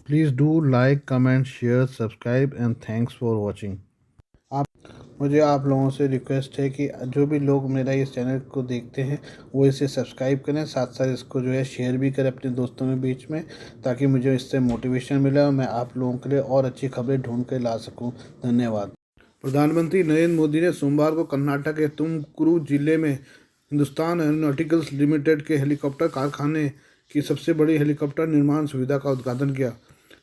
Please do like comment share subscribe and thanks for watching. आप मुझे आप लोगों से रिक्वेस्ट है कि जो भी लोग मेरा इस चैनल को देखते हैं वो इसे सब्सक्राइब करें, साथ साथ इसको जो है शेयर भी करें अपने दोस्तों के बीच में, ताकि मुझे इससे मोटिवेशन मिले और मैं आप लोगों के लिए और अच्छी खबरें ढूंढ कर ला सकूं। धन्यवाद। प्रधानमंत्री नरेंद्र मोदी ने सोमवार को कर्नाटक के तुमकुरू जिले में हिंदुस्तान एरोनॉटिकल्स लिमिटेड के हेलीकॉप्टर कारखाने की सबसे बड़ी हेलीकॉप्टर निर्माण सुविधा का उद्घाटन किया।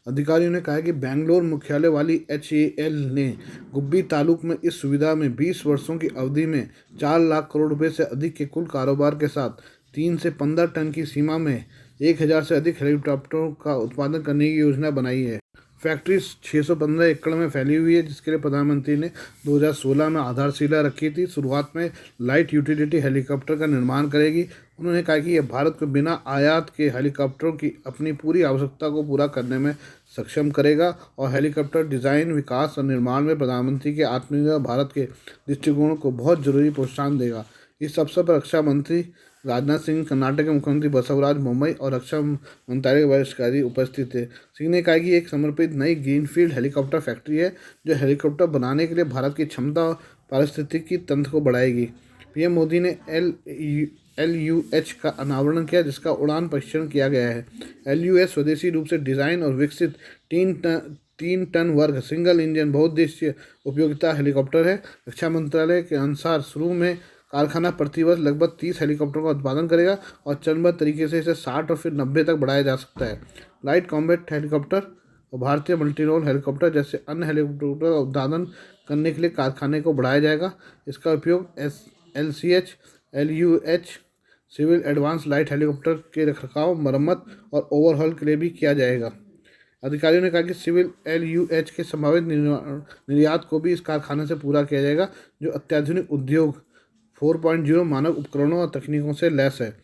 अधिकारियों ने कहा कि बेंगलोर मुख्यालय वाली HAL ने गुब्बी तालुक में इस सुविधा में 20 वर्षों की अवधि में 4 लाख करोड़ रुपए से अधिक के कुल कारोबार के साथ 3 से 15 टन की सीमा में 1000 से अधिक हेलीकॉप्टरों का उत्पादन करने की योजना बनाई है। फैक्ट्री 615 एकड़ में फैली हुई है, जिसके लिए प्रधानमंत्री ने 2016 में आधारशिला रखी थी। शुरुआत में लाइट यूटिलिटी हेलीकॉप्टर का निर्माण करेगी। उन्होंने कहा कि यह भारत को बिना आयात के हेलीकॉप्टरों की अपनी पूरी आवश्यकता को पूरा करने में सक्षम करेगा और हेलीकॉप्टर डिज़ाइन, विकास और निर्माण में प्रधानमंत्री के आत्मनिर्भर भारत के दृष्टिकोण को बहुत जरूरी प्रोत्साहन देगा। इस अवसर पर रक्षा मंत्री राजनाथ सिंह, कर्नाटक के मुख्यमंत्री बसवराज मुंबई और रक्षा मंत्रालय के वरिष्ठ अधिकारी उपस्थित थे। सिंह ने कहा कि एक समर्पित नई ग्रीनफील्ड हेलीकॉप्टर फैक्ट्री है जो हेलीकॉप्टर बनाने के लिए भारत की क्षमता और पारिस्थितिकी तंत्र को बढ़ाएगी। पीएम मोदी ने LUH का अनावरण किया, जिसका उड़ान परीक्षण किया गया है। LUH स्वदेशी रूप से डिज़ाइन और विकसित 3 टन वर्ग सिंगल इंजन बहुउद्देशीय उपयोगिता हेलीकॉप्टर है। रक्षा मंत्रालय के अनुसार शुरू में कारखाना प्रतिवर्ष लगभग 30 हेलीकॉप्टरों का उत्पादन करेगा और चरणबद्ध तरीके से इसे 60 और फिर 90 तक बढ़ाया जा सकता है। लाइट कॉम्बैट हेलीकॉप्टर और भारतीय मल्टीरोल हेलीकॉप्टर जैसे अन्य हेलीकॉप्टर का उत्पादन करने के लिए कारखाने को बढ़ाया जाएगा। इसका उपयोग LCH, LUH, civil advance light helicopter के रखरखाव, मरम्मत और ओवरहॉल के लिए भी किया जाएगा। अधिकारियों ने कहा कि सिविल LUH के संभावित निर्यात को भी इस कारखाने से पूरा किया जाएगा, जो अत्याधुनिक उद्योग 4.0 मानक उपकरणों और तकनीकों से लैस है।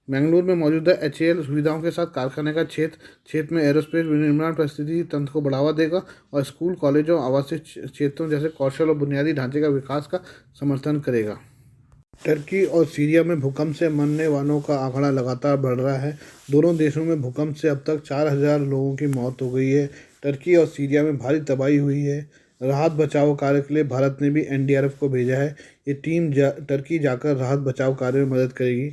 बेंगलुरु में मौजूदा HAL सुविधाओं के साथ कारखाने का क्षेत्र में एरोस्पेस विनिर्माण परिस्थिति तंत्र को बढ़ावा देगा और स्कूल, कॉलेजों, आवासीय क्षेत्रों जैसे कौशल और बुनियादी ढांचे का विकास का समर्थन करेगा। टर्की और सीरिया में भूकंप से मरने वालों का आंकड़ा लगातार बढ़ रहा है। दोनों देशों में भूकंप से अब तक 4000 लोगों की मौत हो गई है। टर्की और सीरिया में भारी तबाही हुई है। राहत बचाव कार्य के लिए भारत ने भी NDRF को भेजा है। ये टीम टर्की जाकर राहत बचाव कार्य में मदद करेगी।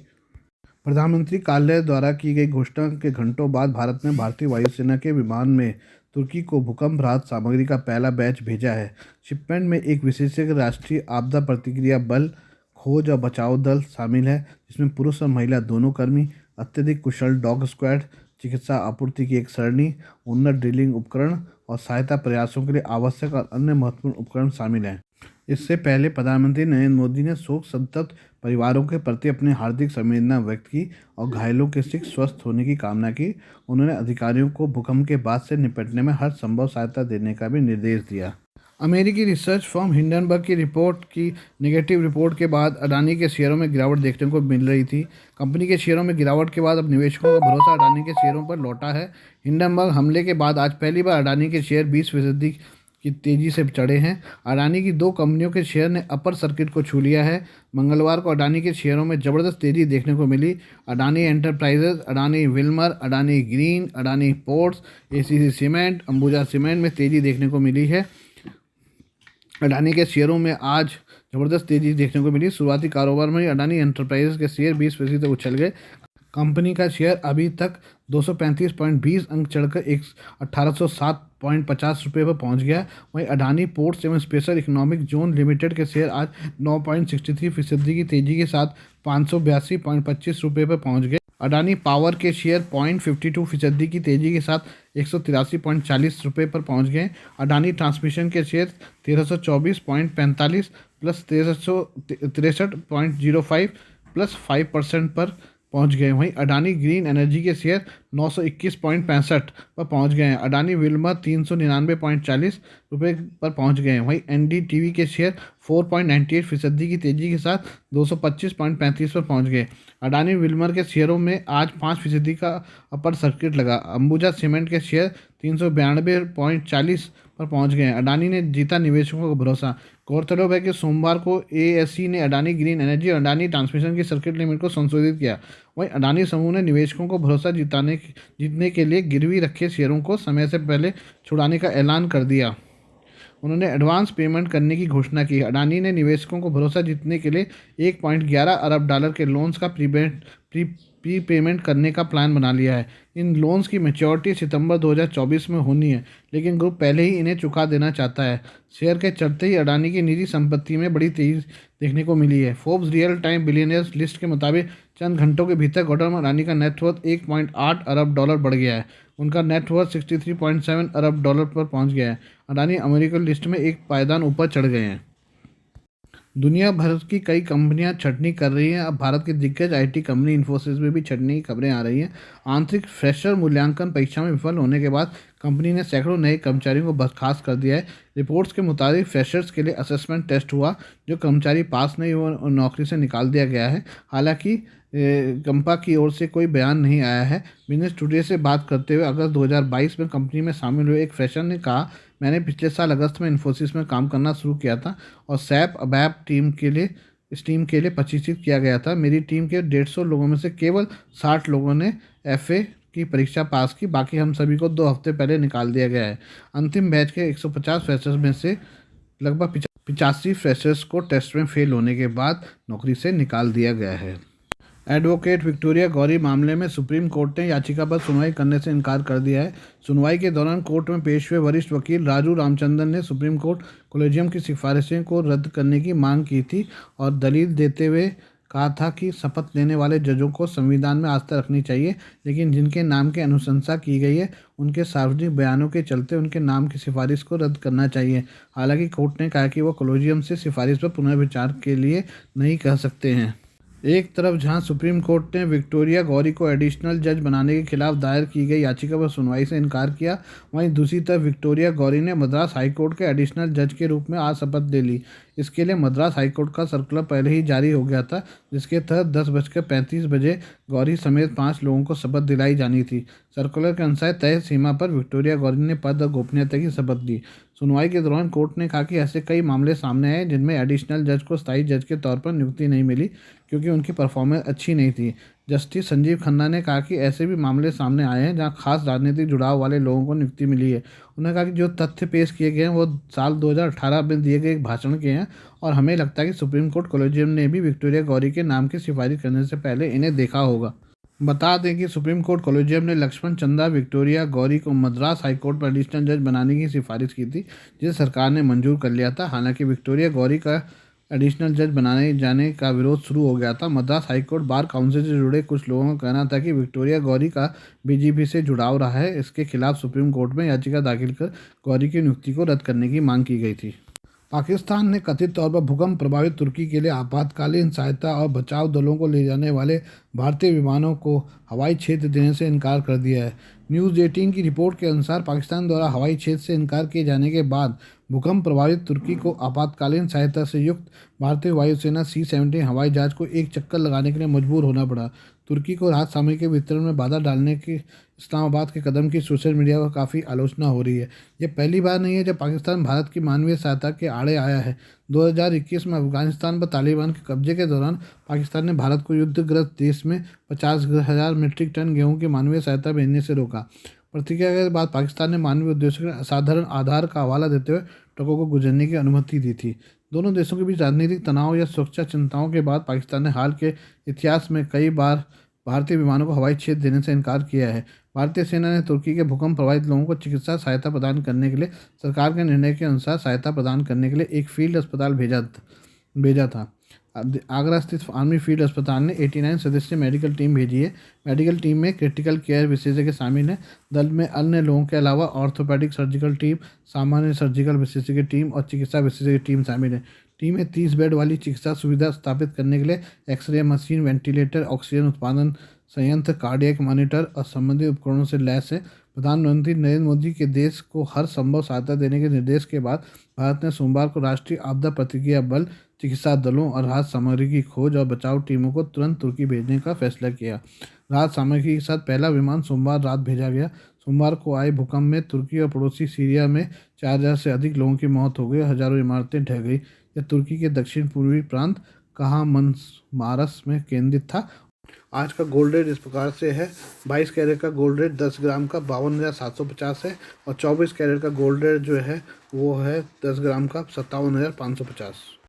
प्रधानमंत्री कार्यालय द्वारा की गई घोषणा के घंटों बाद भारत ने भारतीय वायुसेना के विमान में तुर्की को भूकंप राहत सामग्री का पहला बैच भेजा है। शिपमेंट में एक विशेषज्ञ राष्ट्रीय आपदा प्रतिक्रिया बल, खोज और बचाव दल शामिल है, जिसमें पुरुष और महिला दोनों कर्मी, अत्यधिक कुशल डॉग स्क्वाड, चिकित्सा आपूर्ति की एक सरणी, उन्नत ड्रिलिंग उपकरण और सहायता प्रयासों के लिए आवश्यक और अन्य महत्वपूर्ण उपकरण शामिल हैं। इससे पहले प्रधानमंत्री नरेंद्र मोदी ने शोक संतप्त परिवारों के प्रति अपनी हार्दिक संवेदना व्यक्त की और घायलों के शीघ्र स्वस्थ होने की कामना की। उन्होंने अधिकारियों को भूकंप के बाद से निपटने में हर संभव सहायता देने का भी निर्देश दिया। अमेरिकी रिसर्च फर्म हिंडनबर्ग की रिपोर्ट की नेगेटिव रिपोर्ट के बाद अडानी के शेयरों में गिरावट देखने को मिल रही थी। कंपनी के शेयरों में गिरावट के बाद अब निवेशकों का भरोसा अडानी के शेयरों पर लौटा है। हिंडनबर्ग हमले के बाद आज पहली बार अडानी के शेयर 20% की तेजी से चढ़े हैं। अडानी की 2 कंपनियों के शेयर ने अपर सर्किट को छू लिया है। मंगलवार को अडानी के शेयरों में जबरदस्त तेजी देखने को मिली। Adani Enterprises, Adani Wilmar, Adani Green, Adani Ports, ACC Cement, Ambuja Cement में तेजी देखने को मिली है। अडानी के शेयरों में आज जबरदस्त तेजी देखने को मिली। शुरुआती कारोबार में अडानी एंटरप्राइजेज के शेयर 20% तक उछल गए। कंपनी का शेयर अभी तक 235.20 अंक चढ़कर 1807.50 रुपये पर पहुंच गया। वहीं अडानी पोर्ट्स एवं स्पेशल इकोनॉमिक जोन लिमिटेड के शेयर आज 9.63% की तेजी के साथ 582.25 रुपये पर पहुंच गए। अडानी पावर के शेयर 0.52% की तेजी के साथ 183.40 रुपये पर पहुंच गए। अडानी ट्रांसमिशन के शेयर 1324.45 प्लस 1363.05 प्लस 5% पर पहुंच गए। वहीं अडानी ग्रीन एनर्जी के शेयर 921.65 पर पहुंच गए हैं। अडानी विल्मर 399.40 रुपये पर पहुंच गए हैं। वहीं NDTV के शेयर 4.98% की तेजी के साथ 225.35 पर पहुंच गए। अडानी विल्मर के शेयरों में आज 5% का अपर सर्किट लगा। अंबुजा सीमेंट के शेयर 392.40 पर पहुंच गए हैं। अडानी ने जीता निवेशकों का भरोसा। गौरतलब है कि सोमवार को एएससी ने अडानी ग्रीन एनर्जी और अडानी ट्रांसमिशन की सर्किट लिमिट को संशोधित किया। वहीं अडानी समूह ने निवेशकों को भरोसा जीतने के लिए गिरवी रखे शेयरों को समय से पहले छुड़ाने का ऐलान कर दिया। उन्होंने एडवांस पेमेंट करने की घोषणा की। अडानी ने निवेशकों को भरोसा जीतने के लिए 1.11 अरब डॉलर के लोन्स का प्री पेमेंट करने का प्लान बना लिया है। इन लोन्स की मैच्योरिटी सितंबर 2024 में होनी है, लेकिन ग्रुप पहले ही इन्हें चुका देना चाहता है। शेयर के चढ़ते ही अडानी की निजी संपत्ति में बड़ी तेजी देखने को मिली है। Forbes real time billionaires list के मुताबिक चंद घंटों के भीतर गौतम अडानी का नेटवर्थ 1.8 अरब डॉलर बढ़ गया है। उनका नेटवर्थ 63.7 अरब डॉलर पर पहुंच गया है। अडानी अमेरिकन लिस्ट में एक पायदान ऊपर चढ़ गए हैं। दुनिया भर की कई कंपनियां छटनी कर रही हैं। अब भारत की दिग्गज आईटी कंपनी इन्फोसिस में भी छटनी की खबरें आ रही हैं। आंतरिक फ्रेशर मूल्यांकन परीक्षा में विफल होने के बाद कंपनी ने सैकड़ों नए कर्मचारियों को बर्खास्त कर दिया है। रिपोर्ट्स के मुताबिक फ्रेशर्स के लिए असेसमेंट टेस्ट हुआ, जो कर्मचारी पास नहीं हुआ और नौकरी से निकाल दिया गया है। हालांकि कंपा की ओर से कोई बयान नहीं आया है। बिजनेस टुडे से बात करते हुए अगस्त 2022 में कंपनी में शामिल हुए एक फ्रेशर ने कहा, मैंने पिछले साल अगस्त में इन्फोसिस में काम करना शुरू किया था और सैप अबैप इस टीम के लिए प्रशिक्षित किया गया था। मेरी टीम के 150 लोगों में से केवल 60 लोगों ने एफए की परीक्षा पास की, बाकी हम सभी को 2 हफ्ते पहले निकाल दिया गया है। अंतिम बैच के 150 फ्रेशर्स में से लगभग 85 फ्रेशर्स को टेस्ट में फेल होने के बाद नौकरी से निकाल दिया गया है। एडवोकेट विक्टोरिया गौरी मामले में सुप्रीम कोर्ट ने याचिका पर सुनवाई करने से इनकार कर दिया है। सुनवाई के दौरान कोर्ट में पेश हुए वरिष्ठ वकील राजू रामचंद्रन ने सुप्रीम कोर्ट कॉलेजियम की सिफारिशें को रद्द करने की मांग की थी और दलील देते हुए कहा था कि शपथ लेने वाले जजों को संविधान में आस्था रखनी चाहिए, लेकिन जिनके नाम की अनुशंसा की गई है उनके सार्वजनिक बयानों के चलते उनके नाम की सिफारिश को रद्द करना चाहिए। हालांकि कोर्ट ने कहा कि वो कॉलेजियम से सिफारिश पर पुनर्विचार के लिए नहीं कह सकते हैं। एक तरफ जहां सुप्रीम कोर्ट ने विक्टोरिया गौरी को एडिशनल जज बनाने के खिलाफ दायर की गई याचिका पर सुनवाई से इनकार किया, वहीं दूसरी तरफ विक्टोरिया गौरी ने मद्रास हाईकोर्ट के एडिशनल जज के रूप में आज शपथ ले ली। इसके लिए मद्रास हाईकोर्ट का सर्कुलर पहले ही जारी हो गया था, जिसके तहत 10:35 बजे गौरी समेत 5 लोगों को शपथ दिलाई जानी थी। सर्कुलर के अनुसार तय सीमा पर विक्टोरिया गौरी ने पद और गोपनीयता की शपथ ली। सुनवाई के दौरान कोर्ट ने कहा कि ऐसे कई मामले सामने आए जिनमें एडिशनल जज को स्थायी जज के तौर पर नियुक्ति नहीं मिली क्योंकि उनकी परफॉर्मेंस अच्छी नहीं थी। जस्टिस संजीव खन्ना ने कहा कि ऐसे भी मामले सामने आए हैं जहां खास राजनीतिक जुड़ाव वाले लोगों को नियुक्ति मिली है। उन्होंने कहा कि जो तथ्य पेश किए गए हैं वो साल 2018 में दिए गए एक भाषण के हैं और हमें लगता है कि सुप्रीम कोर्ट कॉलेजियम ने भी विक्टोरिया गौरी के नाम की सिफारिश करने से पहले इन्हें देखा होगा। बता दें कि सुप्रीम कोर्ट कॉलेजियम ने लक्ष्मण चंदा विक्टोरिया गौरी को मद्रास हाईकोर्ट पर एडिशनल जज बनाने की सिफारिश की थी, जिसे सरकार ने मंजूर कर लिया था। हालांकि विक्टोरिया गौरी का एडिशनल जज बनाने जाने का विरोध शुरू हो गया था। मद्रास हाईकोर्ट बार काउंसिल से जुड़े कुछ लोगों का कहना था कि विक्टोरिया गौरी का बीजेपी से जुड़ाव रहा है। इसके खिलाफ सुप्रीम कोर्ट में याचिका दाखिल कर गौरी की नियुक्ति को रद्द करने की मांग की गई थी। पाकिस्तान ने कथित तौर पर भूकंप प्रभावित तुर्की के लिए आपातकालीन सहायता और बचाव दलों को ले जाने वाले भारतीय विमानों को हवाई क्षेत्र देने से इनकार कर दिया है। न्यूज़ 18 की रिपोर्ट के अनुसार पाकिस्तान द्वारा हवाई क्षेत्र से इनकार किए जाने के बाद भूकंप प्रभावित तुर्की को आपातकालीन सहायता से युक्त भारतीय वायुसेना C-17 हवाई जहाज को एक चक्कर लगाने के लिए मजबूर होना पड़ा। तुर्की को राहत सामग्री के वितरण में बाधा डालने के इस्लामाबाद के कदम की सोशल मीडिया पर काफ़ी आलोचना हो रही है। ये पहली बार नहीं है जब पाकिस्तान भारत की मानवीय सहायता के आड़े आया है। 2021 में अफगानिस्तान पर तालिबान के कब्जे के दौरान पाकिस्तान ने भारत को युद्धग्रस्त देश में 50,000 मीट्रिक टन गेहूं की मानवीय सहायता भेजने से रोका। प्रतिक्रिया के बाद पाकिस्तान ने मानवीय उद्देश्यों के असाधारण आधार का हवाला देते हुए ट्रकों को गुजरने की अनुमति दी थी। दोनों देशों के बीच राजनीतिक तनाव या सुरक्षा चिंताओं के बाद पाकिस्तान ने हाल के इतिहास में कई बार भारतीय विमानों को हवाई क्षेत्र देने से इनकार किया है। भारतीय सेना ने तुर्की के भूकंप प्रभावित लोगों को चिकित्सा सहायता प्रदान करने के लिए सरकार के निर्णय के अनुसार सहायता प्रदान करने के लिए एक फील्ड अस्पताल भेजा था। आगरा स्थित आर्मी फील्ड अस्पताल ने 89 सदस्यीय मेडिकल टीम भेजी है। मेडिकल टीम में क्रिटिकल केयर विशेषज्ञ शामिल हैं। दल में अन्य लोगों के अलावा ऑर्थोपेडिक सर्जिकल टीम, सामान्य सर्जिकल विशेषज्ञ टीम और चिकित्सा विशेषज्ञ टीम शामिल है। टीम में 30 बेड वाली चिकित्सा सुविधा स्थापित करने के लिए एक्सरे मशीन, वेंटिलेटर, ऑक्सीजन उत्पादन संयंत्र, कार्डियक मॉनिटर और संबंधित उपकरणों से लैस है। प्रधानमंत्री नरेंद्र मोदी के देश को हर संभव सहायता देने के निर्देश के बाद भारत ने सोमवार को राष्ट्रीय आपदा प्रतिक्रिया बल, चिकित्सा दलों और राहत सामग्री की खोज और बचाव टीमों को तुरंत तुर्की भेजने का फैसला किया। राहत सामग्री के साथ पहला विमान सोमवार रात भेजा गया। सोमवार को आए भूकंप में तुर्की और पड़ोसी सीरिया में 4,000 से अधिक लोगों की मौत हो गई, हजारों इमारतें ढह गई। यह तुर्की के दक्षिण पूर्वी प्रांत kahramanmaraş में केंद्रित था। आज का गोल्ड रेट इस प्रकार से है। 22 कैरेट का गोल्ड रेट 10 ग्राम का 52,750 है और 24 कैरेट का गोल्ड रेट जो है वो है 10 ग्राम का 57,550।